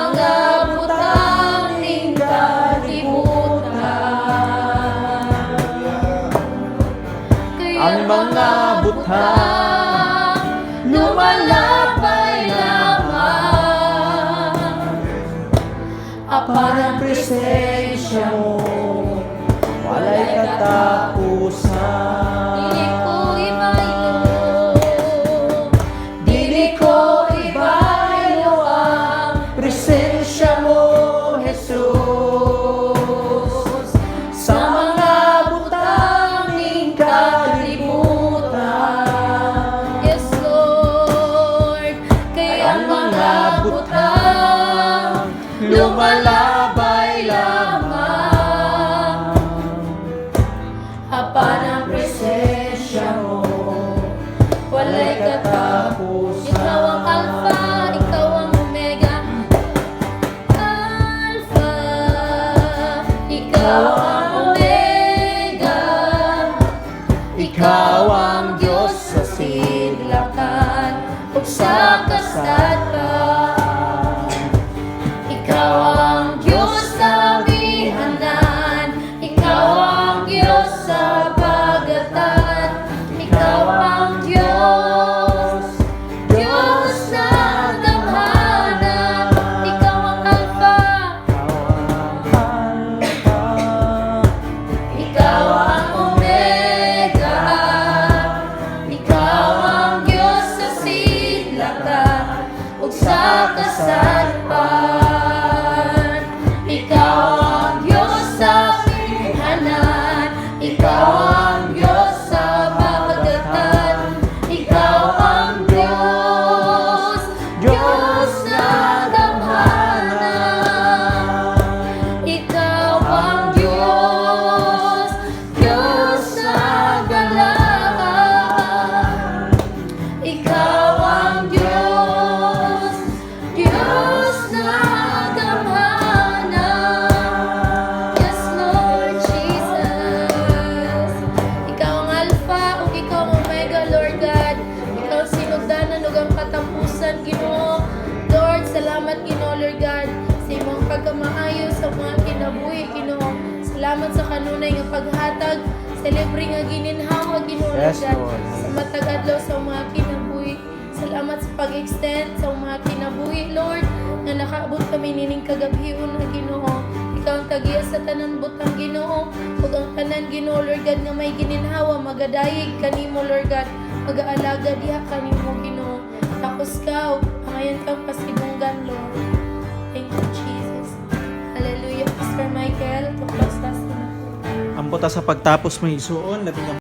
mga butang ning kalibutan. Ang mga butang lumalapay lamang. parang presensya mo, walay katapusan. Dili ko ibayo ang Presensya mo, Jesus, sa mga butang ning kalibutan. Yes, Lord. Kaya ang mga butang lumalabay lamang. Hapa ng presensya mo, walay katapusan. Ikaw ang Alpha, ikaw ang Omega. Alpha, ikaw ang Omega. Ikaw ang Diyos sa sidlakan ug sa kasadpan. Ikaw ang Diyos sa bihanan, ikaw ang Diyos sa bagatan, ikaw ang Diyos, Diyos na damhanan. Ikaw ang Alpha, ikaw ang Omega, ikaw ang Diyos sa sidlakan ug sa kasadpan. Ikaw ang Diyos sa bihanan, ikaw ang Diyos sa bagatan, ikaw ang Diyos, Diyos na damhanan. Ikaw ang Diyos, Diyos na galangan. Ikaw ang Diyos, Diyos na damhanan. Yes, Lord Jesus. Ikaw ang Alpha ug ikaw ang Omega, Lord God. Ikaw ang sinugdanan ug ang katapusan, Ginoo. Lord, salamat Ginoo, Lord God, sa imong pagkamaayo sa mga kinabuhi, Ginoo. Salamat sa kanunay nga paghatag sa libre nga gininhawa, Ginoo, Yes, Lord God. Lord. Sa matag adlaw sa mga kinabuhi. Salamat sa pag-extend sa mga kinabuhi, Lord, nga nakaabot kami nining kagabhion na Ginoo. Ikaw ang tagiya sa tanan butang, Ginoo, ug ang tanan, Ginoo, Lord God, nga may gininhawa, magadayig kanimo, Lord God, mag-aalaga diha kanimo, Ginoo. Tapos ka, pangayan kang pasidunggan, Lord. Thank you, Jesus. Hallelujah. Pastor Michael, tuklas na. Ang buta sa pagtapos mo isuon, labi nga